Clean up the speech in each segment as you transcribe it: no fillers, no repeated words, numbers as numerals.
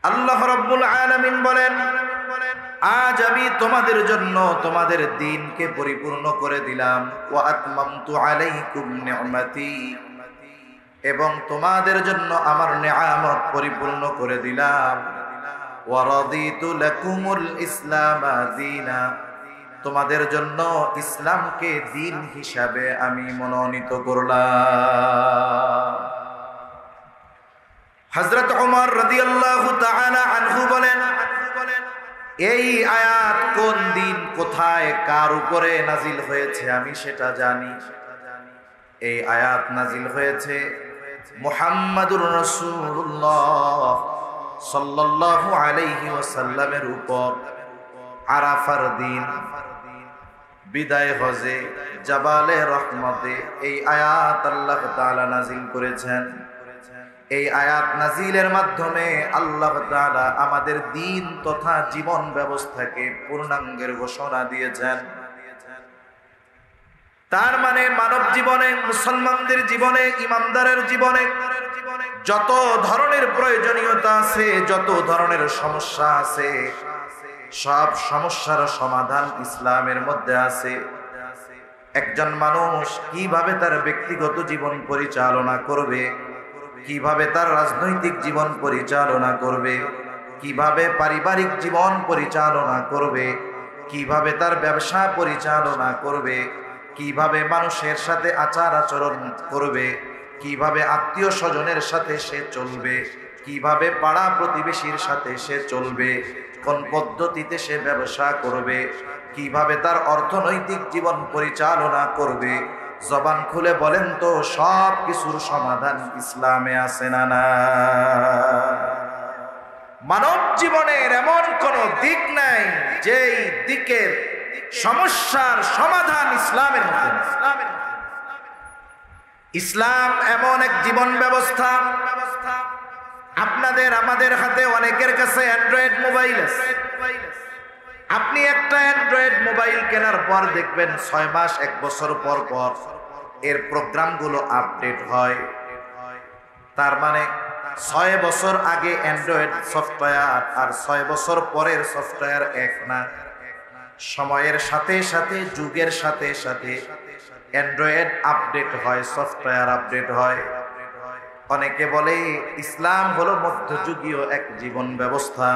আল্লাহ রাব্বুল আলামিন বলেন, আজ আমি তোমাদের জন্য তোমাদের দ্বীনকে পরিপূর্ণ করে দিলাম। ওয়া আতমামতু আলাইকুম নি'মাতি, এবং তোমাদের জন্য আমার নিয়ামত পরিপূর্ণ করে দিলাম। ওয়া রাদিতু লাকুমুল ইসলামা দীনা, তোমাদের জন্য ইসলামকে দ্বীন হিসাবে আমি মনোনীত করলাম। হযরত ওমর রাদিয়াল্লাহু তাআলা আনহু বলেন, এই আয়াত কোন দিন কোথায় কার উপরে নাজিল হয়েছে আমি সেটা জানি। এই আয়াত নাজিল হয়েছে মুহাম্মাদুর রাসূলুল্লাহ সাল্লাল্লাহু আলাইহি ওয়াসাল্লামের উপর আরাফার দিন, বিদায় হজে জাবালে রহমতে এই আয়াত আল্লাহ তাআলা নাজিল করেছেন। এই আয়াত নাজিলের মাধ্যমে আল্লাহ তাআলা আমাদের দ্বীন তথা জীবন ব্যবস্থাকে পূর্ণাঙ্গের ঘোষণা দিয়েছেন। তার মানে মানব জীবনে, মুসলমানদের জীবনে, ইমানদারের জীবনে যত ধরনের প্রয়োজনীয়তা আছে, যত ধরনের সমস্যা আছে, সব সমস্যার সমাধান ইসলামের মধ্যে আছে। একজন মানুষ কিভাবে তার ব্যক্তিগত জীবন পরিচালনা করবে, কিভাবে তার রাজনৈতিক জীবন পরিচালনা করবে, কিভাবে পারিবারিক জীবন পরিচালনা করবে, কিভাবে তার ব্যবসা পরিচালনা করবে, কিভাবে মানুষের সাথে আচার আচরণ করবে, কিভাবে আত্মীয় স্বজনের সাথে সে চলবে, কিভাবে পাড়া প্রতিবেশীর সাথে সে চলবে, কোন পদ্ধতিতে সে ব্যবসা করবে, কিভাবে তার অর্থনৈতিক জীবন পরিচালনা করবে, জবান খুলে বলেন তো সব কিছুর সমাধান ইসলামে আছে না না? মানব জীবনের এমন কোন দিক নাই যেই দিকের সমস্যার সমাধান ইসলামের মধ্যে নেই। ইসলাম এমন এক জীবন ব্যবস্থা, আপনাদের আমাদের হাতে অনেকের কাছে অ্যান্ড্রয়েড মোবাইল আছে। আপনি একটা অ্যান্ড্রয়েড মোবাইল কেনার পর দেখবেন 6 মাস 1 বছর পর পর এর প্রোগ্রামগুলো আপডেট হয়। তার মানে 6 বছর আগে অ্যান্ড্রয়েড সফটওয়্যার আর 6 বছর পরের সফটওয়্যার এক না। সময়ের সাথে সাথে, যুগের সাথে সাথে অ্যান্ড্রয়েড আপডেট হয়, সফটওয়্যার আপডেট হয়। অনেকে বলে ইসলাম হলো মধ্যযুগীয় এক জীবন ব্যবস্থা।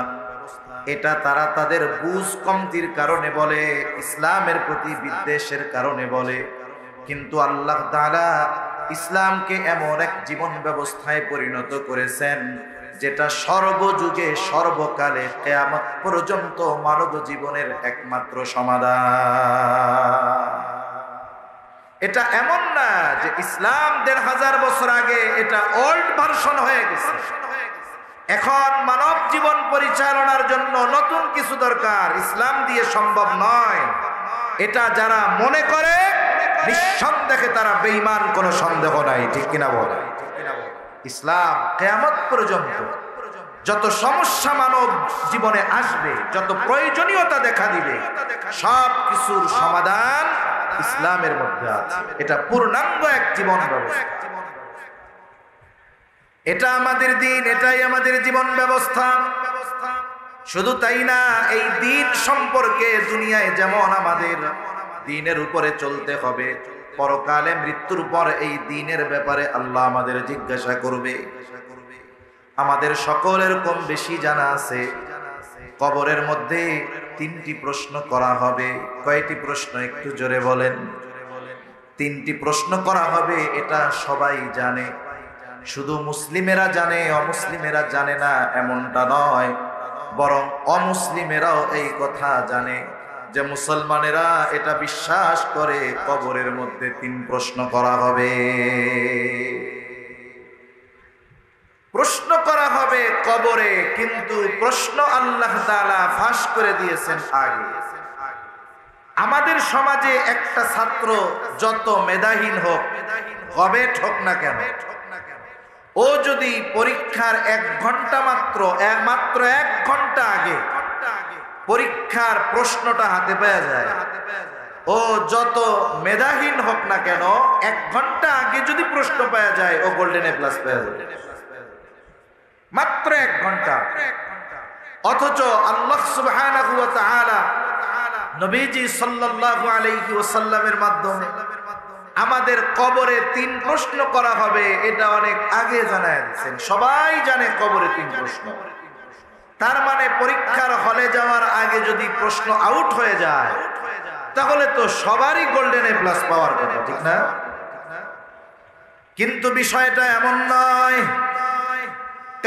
এটা তারা তাদের বুঝ কমতির কারণে বলে, ইসলামের প্রতি বিদ্বেষের কারণে বলে। কিন্তু আল্লাহ তাআলা ইসলামকে এমন এক জীবন ব্যবস্থায় পরিণত করেছেন যেটা সর্বযুগে সর্বকালে কিয়ামত পর্যন্ত মানব জীবনের একমাত্র সমাধান। এটা এমন না যে ইসলাম 1500 বছর আগে এটা ওল্ড ভার্সন হয়ে গেছে, এখন মানব জীবন পরিচালনার জন্য নতুন কিছু দরকার, ইসলাম দিয়ে সম্ভব নয়। এটা যারা মনে করে নিঃসন্দেহে তারা বেঈমান, কোনো সন্দেহ নাই, ঠিক কিনা বলে? ইসলাম কিয়ামত পর্যন্ত যত সমস্যা মানব জীবনে আসবে, যত প্রয়োজনীয়তা দেখা দিবে, সব কিছুর সমাধান ইসলামের মধ্যে আছে। এটা পূর্ণাঙ্গ এক জীবন ব্যবস্থা। এটা আমাদের দিন, এটাই আমাদের জীবন ব্যবস্থা। শুধু তাই না, এই দিন সম্পর্কে দুনিয়ায় যেমন আমাদের দিনের উপরে চলতে হবে, পরকালে মৃত্যুর পর এই দিনের ব্যাপারে আল্লাহ আমাদের জিজ্ঞাসা করবে। আমাদের সকলের কম বেশি জানা আছে, কবরের মধ্যে 3টি প্রশ্ন করা হবে। কয়টি প্রশ্ন একটু জোরে বলেন? 3টি প্রশ্ন করা হবে, এটা সবাই জানে। শুধু মুসলিমেরা জানে, অমুসলিমেরা জানে না এমনটা নয়, বরং অমুসলিমেরাও এই কথা জানে যে মুসলমানেরা এটা বিশ্বাস করে কবরের মধ্যে 3 প্রশ্ন করা হবে। প্রশ্ন করা হবে কবরে, কিন্তু প্রশ্ন আল্লাহ তাআলা ফাঁস করে দিয়েছেন আগে। আমাদের সমাজে একটা ছাত্র যত মেধাহীন হোক, গবেট হোক না কেন, ও যদি পরীক্ষার 1 ঘন্টা মাত্র 1 ঘন্টা আগে পরীক্ষার প্রশ্নটা হাতে পেয়ে যায়, ও যত মেধাহীন হোক না কেন 1 ঘন্টা আগে যদি প্রশ্ন পেয়ে যায়, ও গোল্ডেন এ প্লাস পেয়ে যায়। মাত্র 1 ঘন্টা। অথচ আল্লাহ সুবহানাহু ওয়া তাআলা নবীজি সাল্লাল্লাহু আলাইহি ওয়াসাল্লামের মাধ্যমে আমাদের কবরে 3 প্রশ্ন করা হবে এটা অনেক আগে জানায় দিয়েছেন। সবাই জানে কবরে 3 প্রশ্ন। তার মানে পরীক্ষার হলে যাওয়ার আগে যদি প্রশ্ন আউট হয়ে যায় তাহলে তো সবারই গোল্ডেন এ প্লাস পাওয়ার কথা, ঠিক না? কিন্তু বিষয়টা এমন নয়,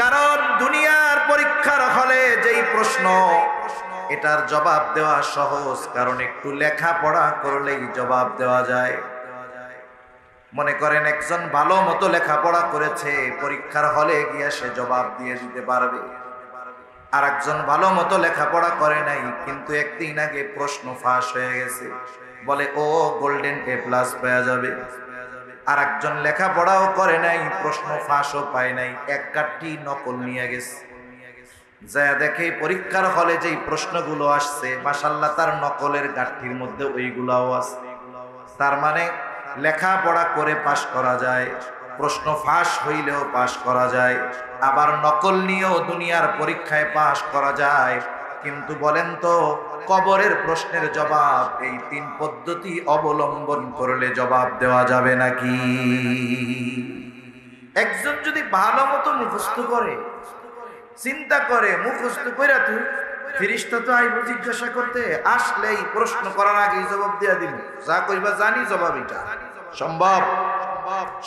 কারণ দুনিয়ার পরীক্ষার হলে যেই প্রশ্ন এটার জবাব দেওয়া সহজ, কারণ একটু লেখাপড়া করলেই জবাব দেওয়া যায়। মনে করেন একজন ভালো মতো লেখাপড়া করেছে, পরীক্ষার হলে গিয়ে সে জবাব দিয়ে দিতে পারবে। আর একজন ভালো মতো লেখাপড়া করে নাই, কিন্তু একদিন আগে প্রশ্ন ফাঁস হয়ে গেছে, বলে ও গোল্ডেন এ প্লাস পেয়ে যাবে। আর একজন লেখাপড়াও করে নাই, প্রশ্ন ফাঁসও পায় নাই, এক কাঠি নকল নিয়ে গেছে। যা দেখে পরীক্ষার হলে যেই প্রশ্নগুলো আসছে মাশাআল্লাহ তার নকলের গাঠির মধ্যে ওইগুলাও আছে। তার মানে লেখাপড়া করে পাশ করা যায়, প্রশ্ন ফাঁস হইলেও পাশ করা যায়, আবার নকল নিয়েও দুনিয়ার পরীক্ষায় পাশ করা যায়। কিন্তু বলেন তো কবরের প্রশ্নের জবাব এই 3 পদ্ধতি অবলম্বন করলে জবাব দেওয়া যাবে নাকি? একজন যদি ভালো মতো মুখস্থ করে, চিন্তা করে মুখস্থ কইরা তুই ফেরেশতা তো আইব জিজ্ঞাসা করতে, আসলেই প্রশ্ন করার আগেই জবাব দিয়া দিল, যা কইবা জানি জবাব এটা সম্ভব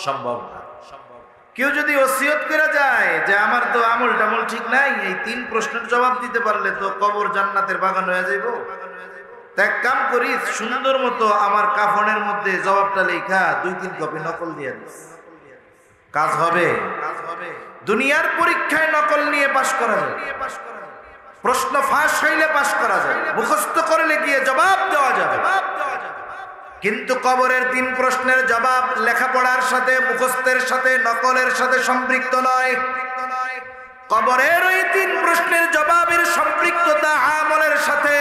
সম্ভব না। কেউ যদি ওসিয়ত করে যায় যে আমার তো আমল টামল ঠিক নাই, এই 3 প্রশ্নের জবাব দিতে পারলে তো কবর জান্নাতের বাগান হয়ে যাইব, তা এক কাম করি সুন্দর মতো আমার কাফনের মধ্যে জবাবটা লেখা 2-3 কপি নকল দিয়ে দিস, কাজ হবে। দুনিয়ার পরীক্ষায় নকল নিয়ে পাশ করা যায়, প্রশ্ন ফাঁস হইলে পাশ করা যায়, মুখস্থ করলে গিয়ে জবাব দেওয়া যাবে। কিন্তু কবরের 3 প্রশ্নের জবাব লেখাপড়ার সাথে, মুখস্থের সাথে, নকলের সাথে সম্পৃক্ত নয়। কবরের ওই 3 প্রশ্নের জবাবের সম্পৃক্ততা আমলের সাথে।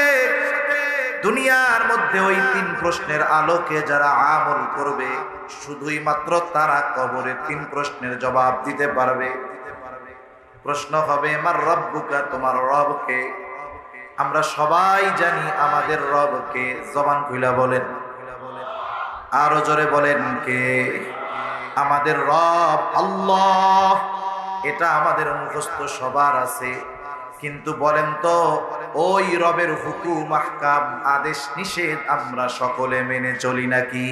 দুনিয়ার মধ্যে ওই 3 প্রশ্নের আলোকে যারা আমল করবে শুধুই মাত্র তারা কবরে 3 প্রশ্নের জবাব দিতে পারবে। প্রশ্ন হবে মার রব্বুকা, তোমার রবকে? আমরা সবাই জানি আমাদের রবকে, জবান খুইলা বলেন, আরো জোরে বলেন কে? আমাদের রব আল্লাহ। এটা আমাদের মুখস্থ সবার আছে, কিন্তু বলেন তো ওই রবের হুকুম আহকাম আদেশ নিষেধ আমরা সকলে মেনে চলি নাকি?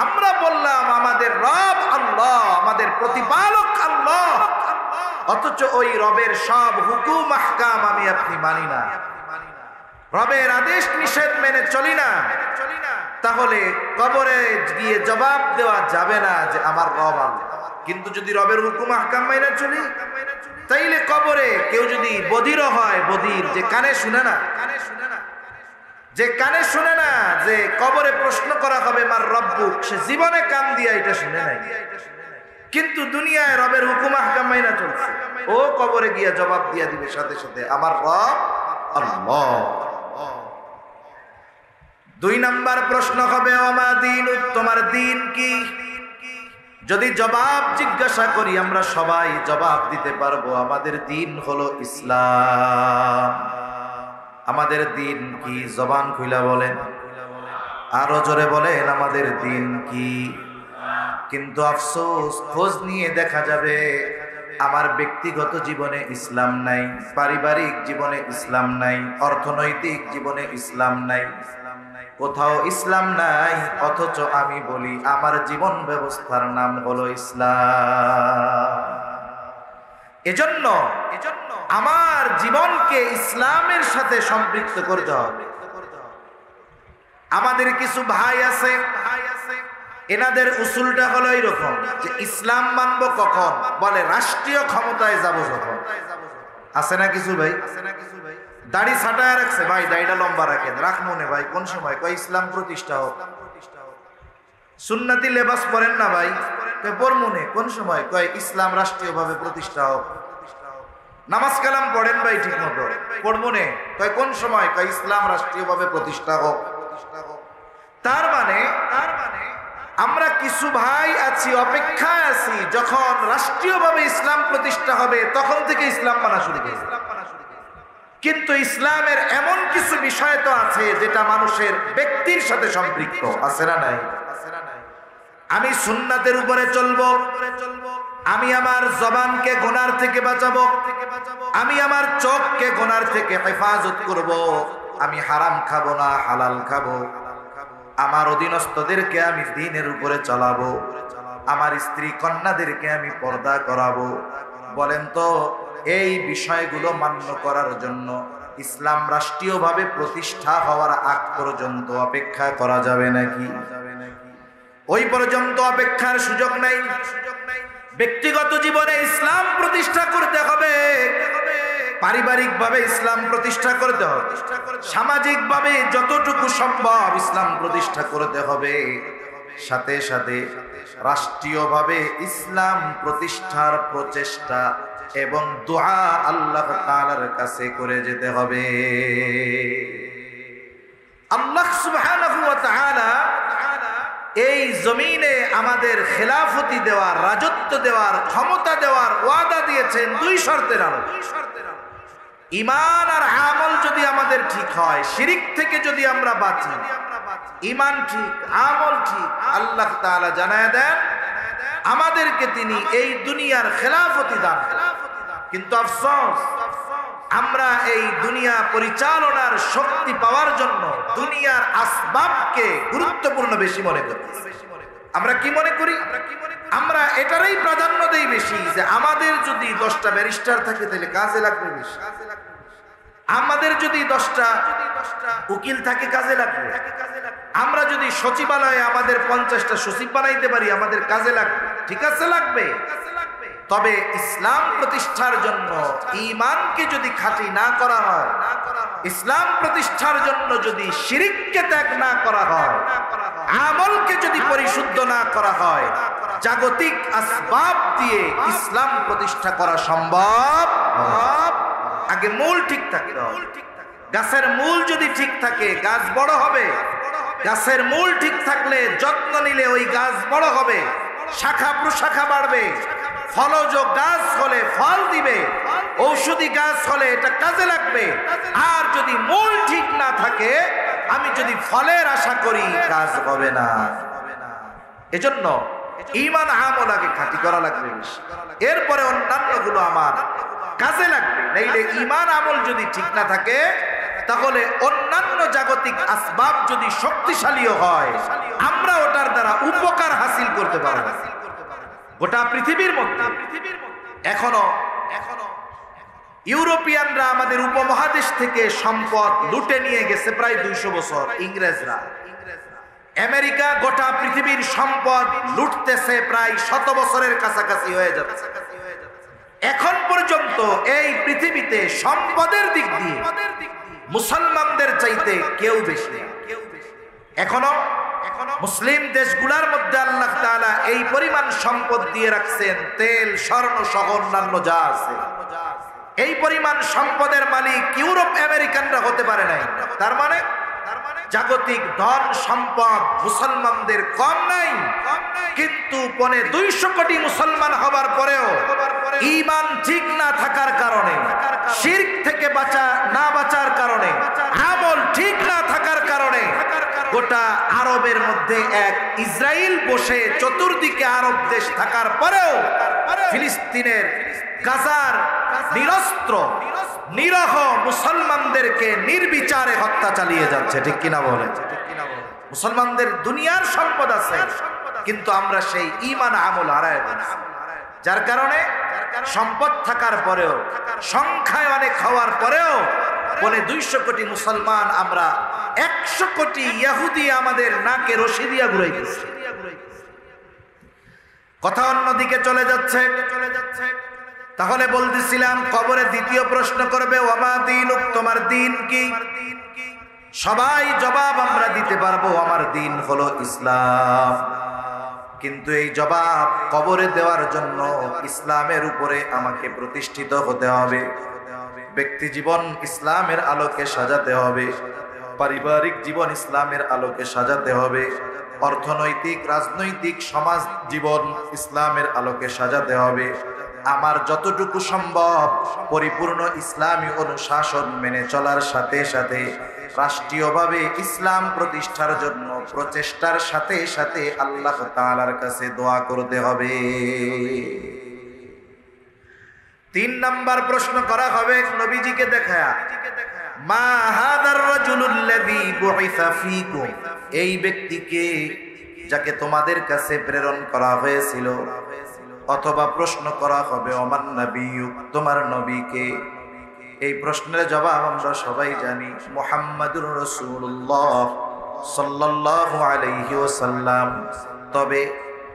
আমরা বললাম আমাদের রব আল্লাহ, আমাদের প্রতিপালক আল্লাহ, অথচ ওই রবের সব হুকুম আহকাম আমি আপনি মানি না, রবের আদেশ নিষেধ মেনে চলি না। তাহলে কবরে গিয়ে জবাব দেওয়া যাবে না যে আমার রব আল্লাহ। কিন্তু যদি রবের হুকুম আহকাম মেনে চলি, তাইলে কবরে কেউ যদি বধির হয়, বধির যে কানে শুনে না, যে কানে শুনে না যে কবরে প্রশ্ন করা হবে মার রব্বুক, সে জীবনে কান দিয়া এটা শুনে নাই, কিন্তু দুনিয়ায় রবের হুকুম আহকাম মাইনা চলছে, ও কবরে গিয়া জবাব দিয়া দিবে সাথে সাথে আমার রব আল্লাহ। 2 নাম্বার প্রশ্ন হবে ওমা দীনুক, তোমার দিন কি? যদি জবাব জিজ্ঞাসা করি আমরা সবাই জবাব দিতে পারবো, আমাদের দিন হলো ইসলাম। আমাদের দিন কি? জবান খুইলা বলেন, আরো জোরে বলেন আমাদের দিন কি? কিন্তু আফসোস খোঁজ নিয়ে দেখা যাবে আমার ব্যক্তিগত জীবনে ইসলাম নাই, পারিবারিক জীবনে ইসলাম নাই, অর্থনৈতিক জীবনে ইসলাম নাই, কোথাও ইসলাম নাই, অথচ আমি বলি আমার জীবন ব্যবস্থার নাম হলো ইসলাম। এজন্য আমার জীবনকে ইসলামের সাথে সম্পৃক্ত করতে হবে। আমাদের কিছু ভাই আছে, এনাদের উসুলটা হলো এরকম যে ইসলাম মানবো কখন? বলে রাষ্ট্রীয় ক্ষমতায় যাব যখন। আছে না কিছু ভাই? দাড়ি ছাটায় রাখছে, ভাই দাড়িটা লম্বা রাখেন, রাখবো না ভাই, কোন সময়? কয় ইসলাম প্রতিষ্ঠা হোক। সুন্নতি লেবাস পরেন না ভাই, পড়বো না, কোন সময়? কয় ইসলাম রাষ্ট্রীয়ভাবে প্রতিষ্ঠা হোক। নামাজ কালাম পড়েন ভাই ঠিক মতো, পড়বো না, কয় কোন সময়? কয় ইসলাম রাষ্ট্রীয়ভাবে প্রতিষ্ঠা হোক। তার মানে আমরা কিছু ভাই আছি, অপেক্ষায় আছি, যখন রাষ্ট্রীয়ভাবে ইসলাম প্রতিষ্ঠা হবে তখন থেকে ইসলাম মানা শুরু করবে। কিন্তু ইসলামের এমন কিছু বিষয় তো আছে যেটা মানুষের ব্যক্তির সাথে সম্পৃক্ত, আছে না নাই? আমি সুন্নাতের উপরে চলবো, আমি আমার জবানকে গুনার থেকে বাঁচাবো, আমি আমার চোখকে গুনার থেকে হেফাজত করব, আমি হারাম খাবো না হালাল খাবো, আমার অধীনস্থদেরকে আমি দ্বীনের উপরে চালাবো, আমার স্ত্রী কন্যাদেরকে আমি পর্দা করাবো। বলেন তো এই বিষয়গুলো মান্য করার জন্য ইসলাম রাষ্ট্রীয়ভাবে প্রতিষ্ঠা হওয়ার আগ পর্যন্ত অপেক্ষা করা যাবে নাকি? ওই পর্যন্ত অপেক্ষার সুযোগ নাই। ব্যক্তিগত জীবনে ইসলাম প্রতিষ্ঠা করতে হবে, পারিবারিকভাবে ইসলাম প্রতিষ্ঠা করতে হবে, সামাজিকভাবে যতটুকু সম্ভব ইসলাম প্রতিষ্ঠা করতে হবে, সাথে সাথে রাষ্ট্রীয়ভাবে ইসলাম প্রতিষ্ঠার প্রচেষ্টা এবং দোয়া আল্লাহ তাআলার কাছে করে যেতে হবে। আল্লাহ সুবহানাহু ওয়া তাআলা এই জমিনে আমাদের খেলাফতি দেওয়ার, রাজত্ব দেওয়ার, ক্ষমতা দেওয়ার ওয়াদা দিয়েছেন দুই শর্তের আলোকে। ঈমান আর আমল যদি আমাদের ঠিক হয়, শিরিক থেকে যদি আমরা বাঁচি, ঈমান ঠিক, আমল ঠিক, আল্লাহ তাআলা জানায় দেন আমাদেরকে তিনি এই দুনিয়ার খেলাফতি দান। কিন্তু আফসোস, আমরা এই দুনিয়া পরিচালনার শক্তি পাওয়ার জন্য দুনিয়ার আসবাবকে গুরুত্বপূর্ণ বেশি মনে করি। আমরা কি মনে করি? আমরা এটারই প্রাধান্য দেই বেশি যে আমাদের যদি 10টা ব্যারিস্টার থাকে তাহলে কাজে লাগবে বেশি, আমাদের যদি 10টা উকিল থাকে কাজে লাগবে, আমরা যদি সচিবালয়ে আমাদের 50টা সচিব বানাইতে পারি আমাদের কাজে লাগবে। ঠিক আছে, লাগবে। তবে ইসলাম প্রতিষ্ঠার জন্য ঈমানকে যদি খাঁটি না করা হয়, ইসলাম প্রতিষ্ঠার জন্য যদি শিরিককে ত্যাগ না করা হয়, আমলকে যদি পরিশুদ্ধ না করা হয়, জাগতিক আসবাব দিয়ে ইসলাম প্রতিষ্ঠা করা সম্ভব। আগে মূল ঠিক থাকে। গাছের মূল যদি ঠিক থাকে গাছ বড় হবে, গাছের মূল ঠিক থাকলে যত্ন নিলে ওই গাছ বড় হবে, শাখা প্রশাখা বাড়বে, ফলজ গাছ হলে ফল দিবে, ঔষধি গাছ হলে এটা কাজে লাগবে। আর যদি মূল ঠিক না থাকে, আমি যদি ফলের আশা করি, কাজ হবে না। এজন্য ঈমান আমল আগে খাঁটি করা লাগবে, এরপরে অন্যান্য গুলো আমার কাজে লাগবে। নাইলে ঈমান আমল যদি ঠিক না থাকে, তাহলে অন্যান্য জাগতিক আসবাব যদি শক্তিশালীও হয়, আমরা ওটার দ্বারা উপকার হাসিল করতে পারব। গোটা পৃথিবীর মধ্যে এখনো ইউরোপিয়ানরা আমাদের উপমহাদেশ থেকে সম্পদ লুটে নিয়ে গেছে প্রায় 200 বছর। ইংরেজরা, আমেরিকা গোটা পৃথিবীর সম্পদ লুটতেছে প্রায় 100 বছরের কাছাকাছি হয়ে যাচ্ছে। এখন পর্যন্ত এই পৃথিবীতে সম্পদের দিক দিয়ে মুসলমানদের চাইতে কেউ বেশি। এখনো মুসলিম দেশগুলোর মধ্যে আল্লাহ তাআলা এই পরিমাণ সম্পদ দিয়ে রাখছেন, তেল, স্বর্ণ সহ অন্যান্য যা আছে, এই পরিমাণ সম্পদের মালিক ইউরোপ আমেরিকানরা হতে পারে নাই। তার মানে জাগতিক ধন সম্পদ মুসলমানদের কম নাই। কিন্তু 250 কোটি মুসলমান হবার পরেও ঈমান ঠিক না থাকার কারণে, শিরক থেকে বাঁচার কারণে, আমল ঠিক না থাকার কারণে গোটা আরবের মধ্যে এক ইসরায়েল বসে চতুর্দিকে আরব দেশ থাকার পরেও ফিলিস্তিনের গাজার নিরস্ত্র নিরহ মুসলমানদেরকে নির্বিচারে হত্যা চালিয়ে যাচ্ছে। ঠিক কিনা বলে? মুসলমানদের দুনিয়ার সম্পদ আছে, কিন্তু আমরা সেই ঈমান আমল হারায় ফেলছি। যার কারণে সম্পদ থাকার পরেও, সংখ্যায় অনেক হওয়ার পরেও 200 কোটি মুসলমান, আমরা 100 কোটি ইহুদি আমাদের নাকে রশি দিয়া ঘুরাইতেছে। কথা অন্যদিকে চলে যাচ্ছে। তাহলে বলতেছিলাম, কবরে দ্বিতীয় প্রশ্ন করবে, ওয়ামা দীনুক, তোমার দিন কি? সবাই জবাব আমরা দিতে পারবো, আমার দিন হলো ইসলাম। কিন্তু এই জবাব কবরে দেওয়ার জন্য ইসলামের উপরে আমাকে প্রতিষ্ঠিত হতে হবে, ব্যক্তি জীবন ইসলামের আলোকে সাজাতে হবে, পারিবারিক জীবন ইসলামের আলোকে সাজাতে হবে, অর্থনৈতিক রাজনৈতিক সমাজ জীবন ইসলামের আলোকে সাজাতে হবে। আমার যতটুকু সম্ভব পরিপূর্ণ ইসলামী অনুশাসন মেনে চলার সাথে সাথে রাষ্ট্রীয়ভাবে ইসলাম প্রতিষ্ঠার জন্য প্রচেষ্টার সাথে সাথে আল্লাহ তাআলার কাছে দোয়া করতে হবে। 3 নাম্বার প্রশ্ন করা হবে নবীজিকে দেখায়া, মা হাদার রাজুলুল্লাযী বুইসা ফীকুম, এই ব্যক্তিকে যাকে তোমাদের কাছে প্রেরণ করা হয়েছিল। অথবা প্রশ্ন করা হবে ওমান নবিয়্যু, তোমার নবীকে। এই প্রশ্নের জবাব আমরা সবাই জানি, মুহাম্মাদুর রাসূলুল্লাহ সাল্লাল্লাহু আলাইহি ওয়াসাল্লাম। তবে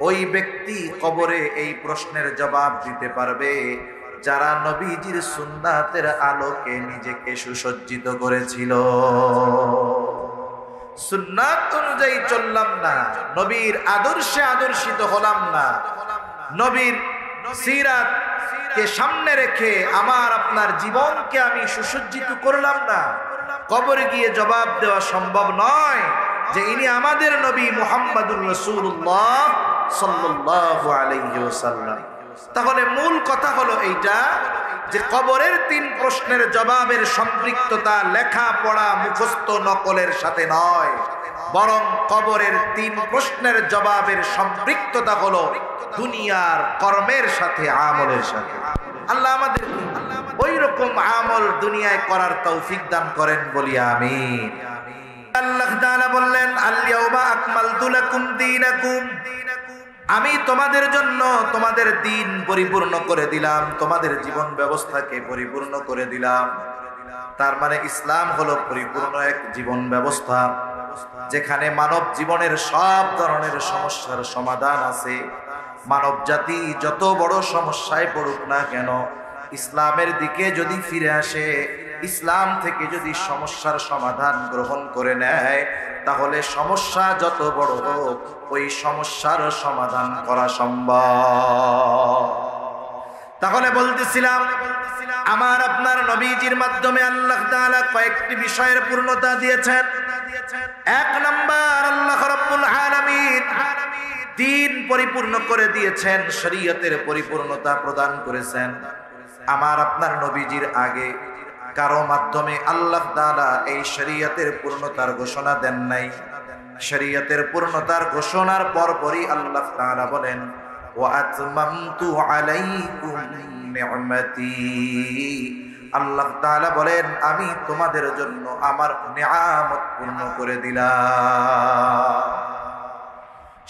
ওই ব্যক্তি কবরে এই প্রশ্নের জবাব দিতে পারবে যারা নবীজির সুন্নাতের আলোকে নিজেকে সুসজ্জিত করেছিল। সুন্নাত অনুযায়ী চললাম না, নবীর আদর্শে আদর্শিত হলাম না, নবীর সিরাত কে সামনে রেখে আমার আপনার জীবনকে আমি সুসজ্জিত করলাম না, কবরে গিয়ে জবাব দেওয়া সম্ভব নয় যে ইনি আমাদের নবী মুহাম্মাদুর রাসূলুল্লাহ সাল্লাল্লাহু আলাইহি ওয়াসাল্লাম। তাহলে মূল কথা হলো এইটা যে কবরের 3 প্রশ্নের জবাবের সম্পৃক্ততা লেখাপড়া মুখস্থ নকলের সাথে নয়, বরং কবরের 3 প্রশ্নের জবাবের সম্পৃক্ততা হলো দুনিয়ার কর্মের সাথে, আমলের সাথে। আল্লাহ আমাদের ওই রকম আমল দুনিয়ায় করার তৌফিক দান করেন বলি আমিন। আল্লাহ তাআলা বললেন, আল ইয়াউমা আকমালতু লাকুম দীনাকুম, আমি তোমাদের জন্য তোমাদের দিন পরিপূর্ণ করে দিলাম, তোমাদের জীবন ব্যবস্থাকে পরিপূর্ণ করে দিলাম। তার মানে ইসলাম হলো পরিপূর্ণ এক জীবন ব্যবস্থা যেখানে মানব জীবনের সব ধরনের সমস্যার সমাধান আছে। মানব জাতি যত বড় সমস্যায় পড়ুক না কেন, ইসলামের দিকে যদি ফিরে আসে, ইসলাম থেকে যদি সমস্যার সমাধান গ্রহণ করে নেয়, তাহলে সমস্যা যত বড় হোক ওই সমস্যার সমাধান করা সম্ভব। তাহলে বলতেছিলাম, আমার আপনার নবীজির মাধ্যমে আল্লাহ তাআলা কয়েকটি বিষয়ের পূর্ণতা দিয়েছেন। 1 নাম্বার, আল্লাহ রাব্বুল আলামিন দ্বীন পরিপূর্ণ করে দিয়েছেন, শরীয়তের পরিপূর্ণতা প্রদান করেছেন। আমার আপনার নবীজির আগে কারো মাধ্যমে আল্লাহ তাআলা এই শরীয়তের পূর্ণতার ঘোষণা দেন নাই। শরীয়তের পূর্ণতার ঘোষণার পরপরই আল্লাহ তাআলা বলেন, ওয়া আতমামতু আলাইকুম নি'মাতি, আল্লাহ তাআলা বলেন আমি তোমাদের জন্য আমার নিয়ামত পূর্ণ করে দিলাম।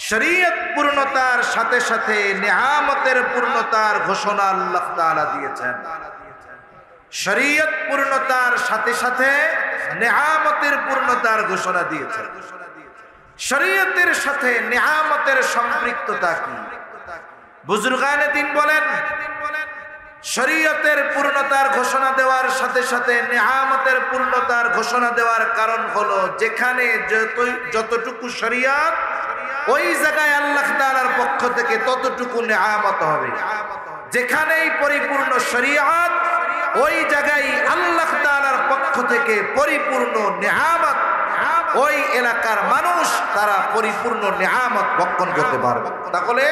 শরীয়ত পূর্ণতার সাথে সাথে নিয়ামতের পূর্ণতার ঘোষণা আল্লাহ তাআলা দিয়েছেন। শরীয়ত পূর্ণতার সাথে সাথে নিয়ামতের পূর্ণতার ঘোষণা দিয়েছেন। শরীয়তের সাথে নিয়ামতের সম্পৃক্ততা কি? বুজুর্গানে দিন বলেন, শরীয়তের পূর্ণতার ঘোষণা দেওয়ার সাথে সাথে নিয়ামতের পূর্ণতার ঘোষণা দেওয়ার কারণ হলো যেখানে যতটুকু শরীয়ত ওই জায়গায় আল্লাহ তাআলার পক্ষ থেকে ততটুকু নিয়ামত হবে। যেখানেই পরিপূর্ণ শরীয়ত ওই জায়গায় আল্লাহ তাআলার পক্ষ থেকে পরিপূর্ণ নিয়ামত, ওই এলাকার মানুষ তারা পরিপূর্ণ নিয়ামত ভক্ষণ করতে পারবে। তাহলে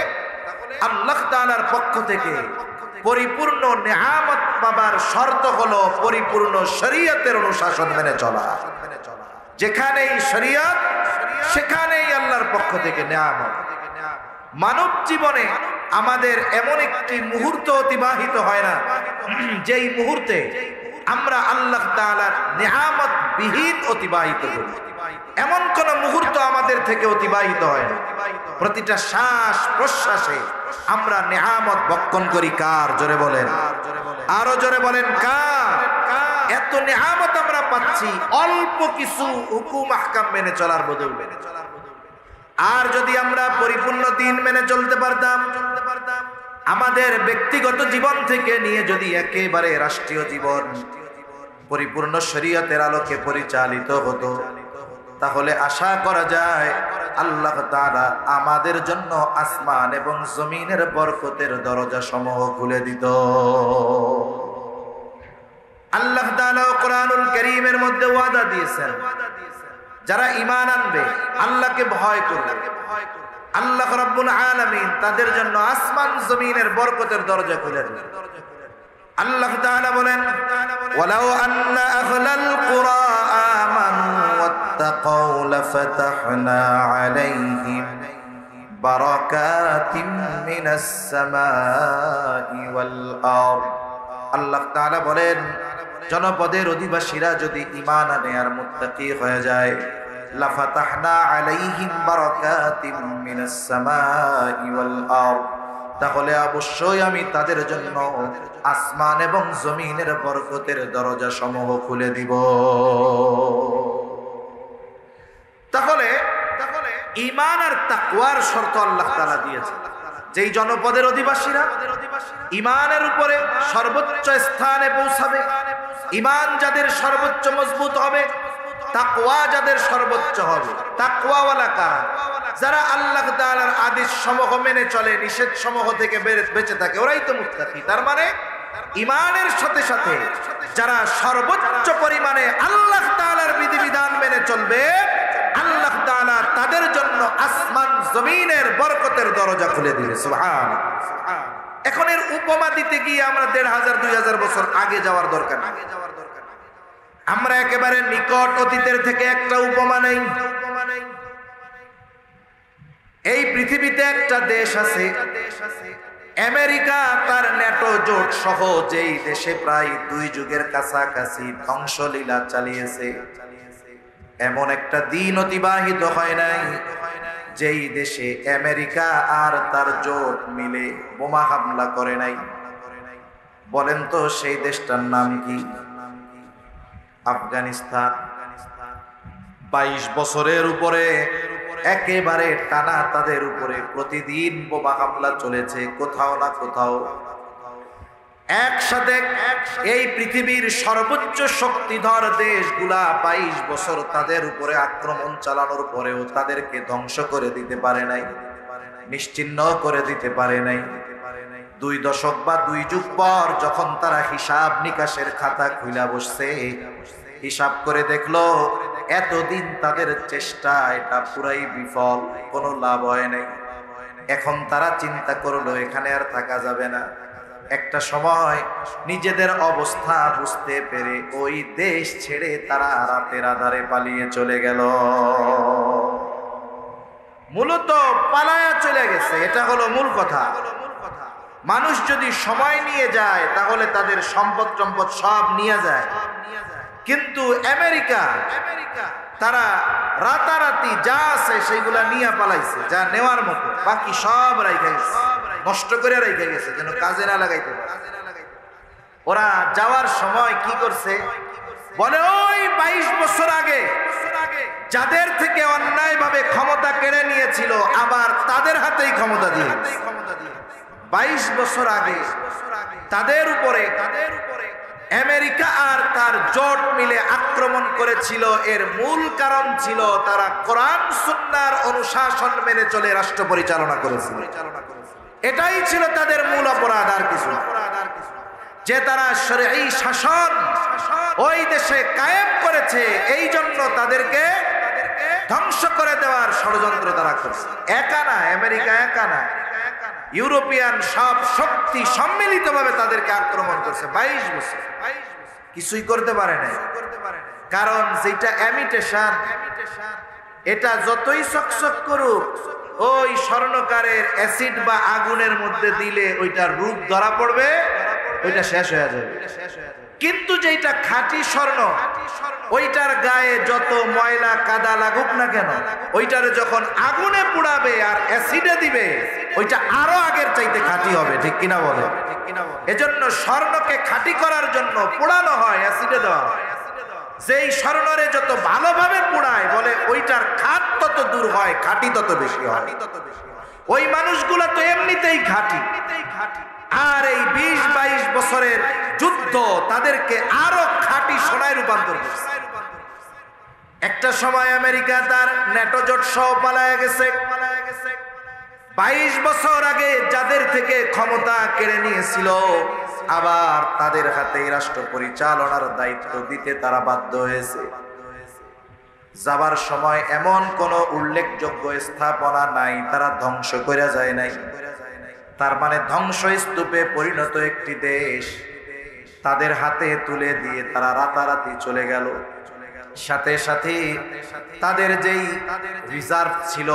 আল্লাহ তাআলার পক্ষ থেকে পরিপূর্ণ নিয়ামত পাবার শর্ত হলো পরিপূর্ণ শরীয়তের অনুশাসন মেনে চলা। যেখানেই শরীয়ত সেখানেই আল্লাহর পক্ষ থেকে নিয়ামত। মানব জীবনে আমাদের এমন একটি মুহূর্ত অতিবাহিত হয় না যেই মুহূর্তে আমরা আল্লাহ তাআলার নিয়ামত বিহীন অতিবাহিত করি। এমন কোন মুহূর্ত আমাদের থেকে অতিবাহিত হয় না। প্রতিটা শ্বাস প্রশ্বাসে আমরা নিয়ামত ভক্ষণ করি। কার? জোরে বলেন, আরো জোরে বলেন কার? এত নিয়ামত আমরা পাচ্ছি অল্প কিছু হুকুম আহকাম মেনে চলার বদলে। আর যদি আমরা পরিপূর্ণ দিন মেনে চলতে পারতাম, আমাদের ব্যক্তিগত জীবন থেকে নিয়ে যদি একেবারে রাষ্ট্রীয় জীবন পরিপূর্ণ শরীয়তের আলোকে পরিচালিত হতো, তাহলে আশা করা যায় আল্লাহ তাআলা আমাদের জন্য আসমান এবং জমিনের বরকতের দরজা সমূহ খুলে দিত। আল্লাহ তাআলা কোরআনুল কারীমের মধ্যে ওয়াদা দিয়েছেন, যারা ঈমান আনবে, আল্লাহকে ভয় করবে, আল্লাহ রাব্বুল আলামিন তাদের জন্য আসমান জমিনের বরকতের দরজা খুলে দেবেন। আল্লাহ তাআলা বলেন, ওয়ালাউ আন্না আহলাল কুরা আমানু ওয়াত্তাকাউ লাফাতাহনা আলাইহিম বারাকাতিম মিনাস সামাই ওয়াল আরদ। আল্লাহ তাআলা বলেন, জনপদের অধিবাসীরা যদি ঈমান আনে আর মুত্তাকি হয়ে যায়, লাফাতাহনা আলাইহিম বারাকাতিম মিনাস সামাই ওয়াল আরদ, তাহলে অবশ্যই আমি তাদের জন্য আসমান এবং জমিনের বরকতের দরজা সমূহ খুলে দিব। তাহলে ঈমান আর তাকওয়ার শর্ত আল্লাহ তাআলা দিয়েছেন। যেই জনপদের অধিবাসীরা ঈমানের উপরে সর্বোচ্চ স্থানে পৌঁছাবে, ঈমান যাদের সর্বোচ্চ মজবুত হবে, তাকওয়া যাদের সর্বোচ্চ হবে। তাকওয়াওয়ালা কারা? যারা আল্লাহ তাআলার আদেশ সমূহ মেনে চলে, নিষেধ সমূহ থেকে বেঁচে থাকে, ওরাই তো মুত্তাকি। তার মানে ঈমানের সাথে সাথে যারা সর্বোচ্চ পরিমাণে আল্লাহ তাআলার বিধিবিধান মেনে চলবে, আল্লাহ তাআলা তাদের জন্য আসমান জমিনের বরকতের দরজা খুলে দিবে। সুবহানাল্লাহ। এখন এর উপমা দিতে গিয়ে আমরা 1500-2000 বছর আগে যাওয়ার দরকার নেই। আমরা একেবারে নিকট অতীতের থেকে একটা উপমা নেই। এই পৃথিবীতে একটা দেশ আছে আমেরিকা, তার ন্যাটো জোট সহ, যেই দেশে প্রায় 2 যুগের কাছাকাছি ধ্বংসলীলা চালিয়েছে। এমন একটা দিন অতিবাহিত হয় নাই যেই দেশে আমেরিকা আর তার জোট মিলে বোমা হামলা করে নাই। বলেন তো সেই দেশটার নাম কি? আফগানিস্তান। 22 বছরের উপরে একেবারে টানা তাদের উপরে প্রতিদিন বোমা হামলা চলেছে কোথাও না কোথাও। একসাথে এই পৃথিবীর সর্বোচ্চ শক্তিধর দেশগুলা 22 বছর তাদের উপরে আক্রমণ চালানোর পরেও তাদেরকে ধ্বংস করে দিতে পারে নাই, নিশ্চিহ্ন করে দিতে পারে নাই। 2 দশক বা 2 যুগ পর যখন তারা হিসাব নিকাশের খাতা খুলে বসছে, হিসাব করে দেখলো এতদিন তাদের চেষ্টা এটা পুরাই বিফল, কোনো লাভ হয় নাই। এখন তারা চিন্তা করলো এখানে আর থাকা যাবে না। একটা সময় নিজেদের অবস্থা বুঝতে পেরে ওই দেশ ছেড়ে তারা রাতের আধারে পালিয়ে চলে গেল। মূলত পালায়া চলে গেছে, এটা হলো মূল কথা। মানুষ যদি সময় নিয়ে যায় তাহলে তাদের সম্পদ সব নিয়ে যায়, কিন্তু আমেরিকা তারা রাতারাতি যা আছে সেগুলা নিয়ে পালাইছে, যা নেওয়ার মতো, বাকি সব রাইখা গেছে, নষ্ট করে রাইখা গেছে যেন কাজে না লাগাইতে পারে। ওরা যাওয়ার সময় কি করছে বলে, ওই 22 বছর আগে যাদের থেকে অন্যায় ভাবে ক্ষমতা কেড়ে নিয়েছিল আবার তাদের হাতেই ক্ষমতা দিয়ে 22 বছর আগে তাদের উপরে আমেরিকা আর তার জোট মিলে আক্রমণ করেছিল। এর মূল কারণ ছিল তারা কোরআন সুন্নাহর অনুশাসন মেনে চলে রাষ্ট্র পরিচালনা করেছিল। এটাই ছিল তাদের মূল অপরাধ, আর কিছু না। যে তারা শরঈ শাসন ওই দেশে কায়েম করেছে, এই জন্য তাদেরকে ধ্বংস করে দেওয়ার ষড়যন্ত্র তারা করছে। একা না, আমেরিকা একা না, ইউরোপিয়ান সব শক্তি সম্মিলিতভাবে তাদেরকে আক্রমণ করছে। 22 বছর কিছুই করতে পারে না। কারণ যেটা ইমিটেশন, এটা যতই চকচক করুক, ওই স্বর্ণকারের অ্যাসিড বা আগুনের মধ্যে দিলে ওইটার রূপ ধরা পড়বে, ওইটা শেষ হয়ে যাবে। কিন্তু যেটা খাঁটি স্বর্ণ, ওইটার গায়ে যত ময়লা কাদা লাগুক না কেন, ওইটারে যখন আগুনে পুড়াবে আর অ্যাসিডে দিবে, ওইটা আরো আগের চাইতে খাঁটি হবে। ঠিক কিনা বলে? এজন্য স্বর্ণকে খাঁটি করার জন্য পোড়ানো হয়, অ্যাসিডে দেওয়া হয়। যেই স্বর্ণরে যত ভালোভাবে পোড়ায়, বলে ওইটার খাত তত দূর হয়, খাঁটি তত বেশি হয়। ওই মানুষগুলা তো এমনিতেই খাঁটি, আর এই 20-22 বছরের যুদ্ধ তাদেরকে আরো খাঁটি সোনায় রূপান্তর করছে। একটা সময় আমেরিকা তার ন্যাটো জোট সহ পালায় গেছে। 22 বছর আগে যাদের থেকে ক্ষমতা কেড়ে নিয়েছিল, আবার তাদের হাতে রাষ্ট্র পরিচালনার দায়িত্ব দিতে তারা বাধ্য হয়েছে। যাবার সময় এমন কোন উল্লেখযোগ্য স্থাপনা নাই, তারা ধ্বংস করে যায় নাই। তার মানে ধ্বংসস্তূপে পরিণত একটি দেশ তাদের হাতে তুলে দিয়ে তারা রাতারাতি চলে গেল। সাথে সাথে তাদের যেই রিজার্ভ ছিল,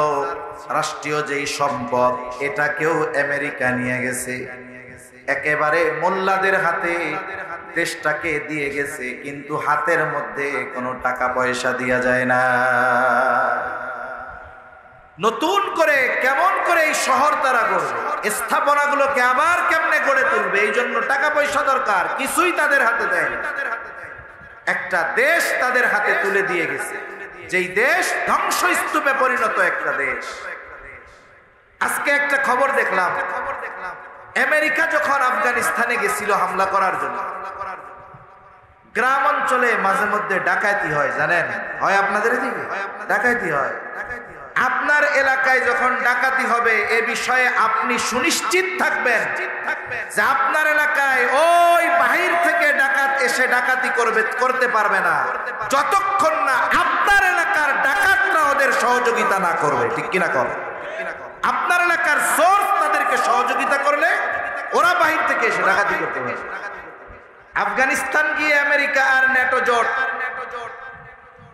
রাষ্ট্রীয় যেই সম্পদ, এটাকেও আমেরিকা নিয়ে গেছে। একেবারে মোল্লাদের হাতে দেশটাকে দিয়ে গেছে, কিন্তু হাতের মধ্যে কোনো টাকা পয়সা দেয়া যায় না। নতুন করে কেমন করে এই শহর তারা গড়বে, স্থাপনাগুলোকে আবার কেমনে গড়ে তুলবে, এই জন্য টাকা পয়সা দরকার, কিছুই তাদের হাতে দেয়। একটা দেশ তাদের হাতে তুলে দিয়ে গেছে, যেই দেশ ধ্বংসস্তূপে পরিণত একটা দেশ। আজকে একটা খবর দেখলাম, আমেরিকা যখন আফগানিস্তানে গেছিল হামলা করার জন্য, গ্রাম অঞ্চলে মাঝে মধ্যে ডাকাতি হয়, জানেন? হয় আপনাদের এদিকে ডাকাতি হয়। আপনার এলাকায় যখন ডাকাতি হবে এ বিষয়ে আপনি সুনিশ্চিত থাকবেন যে আপনার এলাকায় ওই বাহির থেকে ডাকাত এসে ডাকাতি করতে পারবে না, যতক্ষণ না আপনার এলাকার ডাকাতরা ওদের সহযোগিতা না করবে। ঠিক কিনা কর? আপনার এলাকার সোর্স তাদেরকে সহযোগিতা করলে ওরা বাহির থেকে এসে ডাকাতি করতে পারবে। আফগানিস্তান গিয়ে আমেরিকা আর নেটো জোট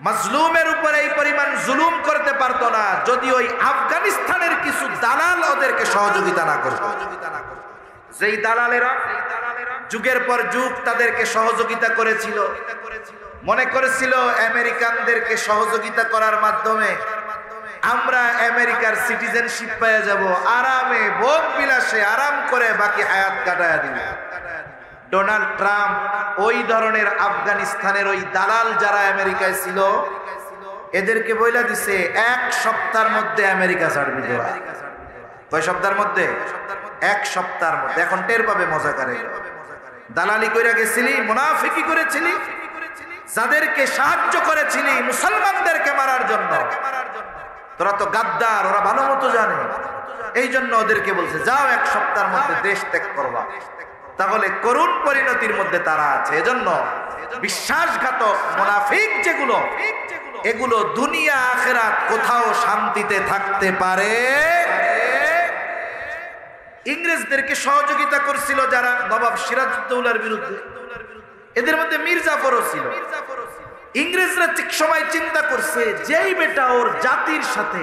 মাজলুমের উপরে এই পরিমাণ জুলুম করতে পারতো না যদি ওই আফগানিস্তানের কিছু দালাল ওদেরকে সহযোগিতা না করত। যেই দালালেরা যুগের পর যুগ তাদেরকে সহযোগিতা করেছিল, মনে করেছিল আমেরিকানদেরকে সহযোগিতা করার মাধ্যমে আমরা আমেরিকার সিটিজেনশিপ পেয়ে যাব, আরামে ভোগ বিলাসে আরাম করে বাকি হায়াত কাটায়া দিব। ডোনাল্ড ট্রাম্প ওই ধরনের আফগানিস্তানের ওই দালাল যারা আমেরিকায় ছিল এদেরকে বইলা দিছে এক সপ্তাহের মধ্যে আমেরিকা ছাড়বি তোরা। কয় সপ্তাহের মধ্যে? এক সপ্তাহের মধ্যে। এখন টের পাবে মজা করে। দালালি কইরা গেছিলি, মুনাফিকি করেছিলি, যাদেরকে সাহায্য করেছিলি মুসলমানদেরকে মারার জন্য, তোরা তো গাদ্দার, ওরা ভালো মতো জানে। এই জন্য ওদেরকে বলছে যাও এক সপ্তাহের মধ্যে দেশ ত্যাগ করবা। তাহলে করুণ পরিণতির মধ্যে তারা আছে। এজন্য বিশ্বাসঘাতক মুনাফিক যেগুলো, এগুলো দুনিয়া আখিরাত কোথাও শান্তিতে থাকতে পারে। ইংরেজদেরকে সহযোগিতা করছিল যারা নবাব সিরাজউদ্দৌলার বিরুদ্ধে, এদের মধ্যে মীর জাফরও ছিল। ইংরেজরা ঠিক সময় চিন্তা করছে যেই বেটা ওর জাতির সাথে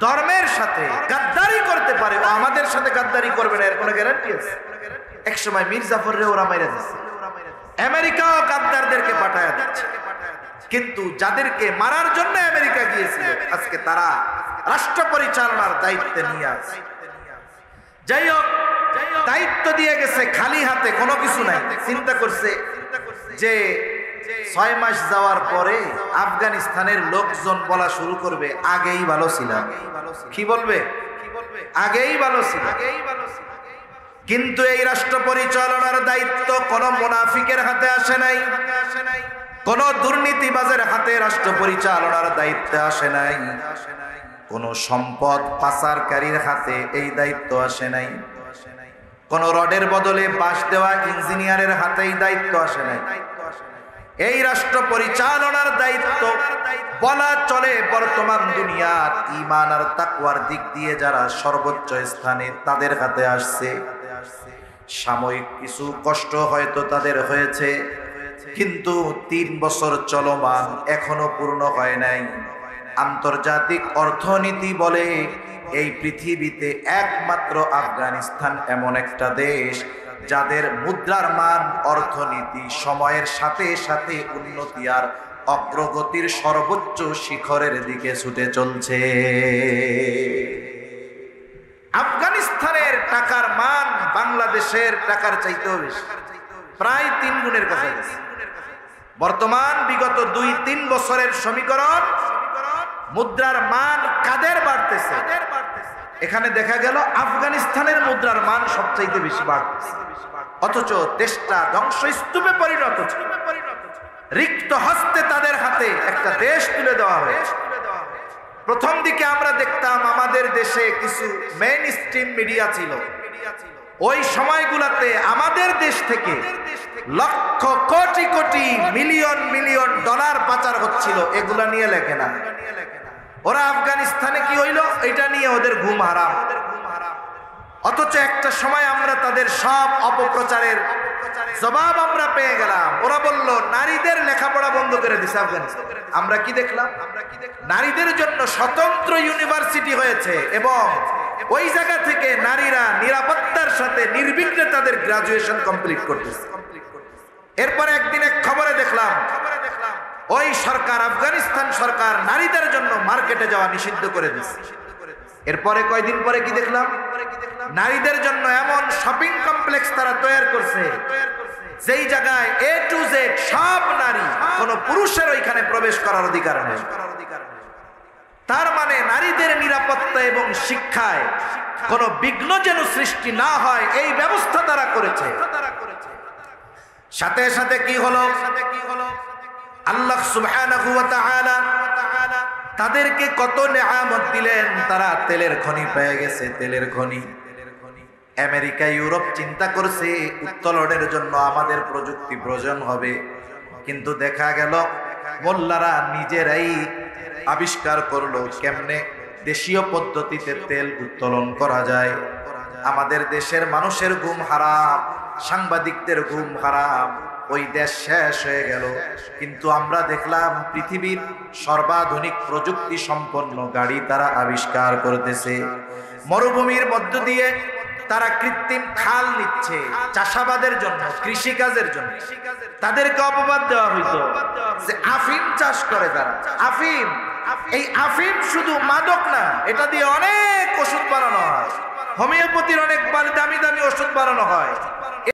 ধর্মের সাথে গাদ্দারি করতে পারে, ও আমাদের সাথে গাদ্দারি করবে না, এর কোনো গ্যারান্টি আছে? এক সময় মীর জাফররে ওরা মাইরা দিচ্ছে, আমেরিকাও গাদ্দারদেরকে পাঠায় দিচ্ছে। কিন্তু যাদেরকে মারার জন্য আমেরিকা গিয়েছিল আজকে তারা রাষ্ট্র পরিচালনার দায়িত্বে নিয়ে আছে। যাই হোক, দায়িত্ব দিয়ে গেছে খালি হাতে, কোনো কিছু নাই। চিন্তা করছে যে 6 মাস যাওয়ার পরে আফগানিস্তানের লোকজন বলা শুরু করবে আগেই ভালো ছিলাম। কি বলবে? আগেই ভালো ছিল। কিন্তু এই রাষ্ট্র পরিচালনার দায়িত্ব কোন মুনাফিকের হাতে আসে নাই, কোন দুর্নীতিবাজের হাতে রাষ্ট্র পরিচালনার দায়িত্ব আসে নাই, কোন সম্পদ পাচারকারীর হাতে এই দায়িত্ব আসে নাই, কোন রডের বদলে বাঁশ দেওয়া ইঞ্জিনিয়ারের হাতেই দায়িত্ব আসে নাই। এই রাষ্ট্র পরিচালনার দায়িত্ব বলা চলে বর্তমান দুনিয়ার ঈমান আর তাকওয়ার দিক দিয়ে যারা সর্বোচ্চ স্থানে তাদের হাতে আসছে। সাময়িক কিছু কষ্ট হয়তো তাদের হয়েছে, কিন্তু 3 বছর চলমান, এখনো পূর্ণ হয় নাই। আন্তর্জাতিক অর্থনীতি বলে এই পৃথিবীতে একমাত্র আফগানিস্তান এমন একটা দেশ যাদের মুদ্রার মান, অর্থনীতি সময়ের সাথে সাথে উন্নতি আর অগ্রগতির সর্বোচ্চ শিখরের দিকে ছুটে চলছে। আফগানিস্তানের টাকার মান বাংলাদেশের টাকার চাইতেও বেশি, প্রায় 3 গুণের কাছাকাছি। বর্তমান বিগত 2-3 বছরের সমীকরণ মুদ্রার মান কাদের বাড়তেছে, এখানে দেখা গেল আফগানিস্তানের মুদ্রার মান সবচাইতে বেশি বাড়তেছে। অথচ দেশটা ধ্বংসস্তূপে পরিণত, রিক্ত হস্তে তাদের হাতে একটা দেশ তুলে দেওয়া হয়েছে। প্রথম দিকে আমরা দেখতাম আমাদের দেশে কিছু মেইন স্ট্রিম মিডিয়া ছিল, ওই সময়গুলোতে আমাদের দেশ থেকে lakh crore crore million million dollar পাচার হচ্ছিল, এগুলা নিয়ে লেখে না। ওরা আফগানিস্তানে কি হইল এটা নিয়ে ওদের ঘুম হারাম। অথচ একটা সময় আমরা তাদের সব অপপ্রচারের জবাব আমরা পেয়ে গেলাম। ওরা বলল নারীদের লেখাপড়া বন্ধ করে দিছে আফগানিস্তান। আমরা কি দেখলাম? নারীদের জন্য স্বতন্ত্র ইউনিভার্সিটি হয়েছে এবং ওই জায়গা থেকে নারীরা নিরাপত্তার সাথে নির্বিঘ্নে তাদের গ্রাজুয়েশন কমপ্লিট করতেছে। এরপরে একদিন এক খবরে দেখলাম ওই সরকার, আফগানিস্তান সরকার নারীদের জন্য মার্কেটে যাওয়া নিষিদ্ধ করে দিচ্ছে। এরপরে কয়দিন পরে কি দেখলাম? নারীদের জন্য এমন শপিং কমপ্লেক্স তারা তৈরি করছে যেই জায়গায় A to Z সব নারী, কোন পুরুষের ওইখানে প্রবেশ করার অধিকার নেই। তার মানে নারীদের নিরাপত্তা এবং শিক্ষায় কোন বিঘ্ন যেন সৃষ্টি না হয় এই ব্যবস্থা তারা করেছে। সাথে সাথে কি হলো? আল্লাহ সুবহানাহু ওয়া তাআলা তাদেরকে কত নেয়ামত দিলেন। তারা তেলের খনি পেয়ে গেছে, তেলের খনি। আমেরিকা ইউরোপ চিন্তা করছে উত্তোলনের জন্য আমাদের প্রযুক্তি প্রয়োজন হবে, কিন্তু দেখা গেল মোল্লারা নিজেরাই আবিষ্কার করলো কেমনে দেশীয় পদ্ধতিতে তেল উত্তোলন করা যায়। আমাদের দেশের মানুষের ঘুম হারাম, সাংবাদিকদের ঘুম হারাম, ওই দেশ শেষ হয়ে গেল। কিন্তু আমরা দেখলাম পৃথিবীর সর্বাধুনিক প্রযুক্তি সম্পন্ন গাড়ি তারা আবিষ্কার করতেছে। মরুভূমির মধ্য দিয়ে তারা কৃত্রিম খাল নিচ্ছে চাষাবাদের জন্য, কৃষিকাজের জন্য। তাদেরকে অপবাদ দেওয়া হইতো যে আফিম চাষ করে তারা। আফিম, এই আফিম শুধু মাদক না, এটা দিয়ে অনেক ওষুধ বানানো হয়, হোমিওপ্যাথির অনেক দামি দামি ওষুধ বানানো হয়।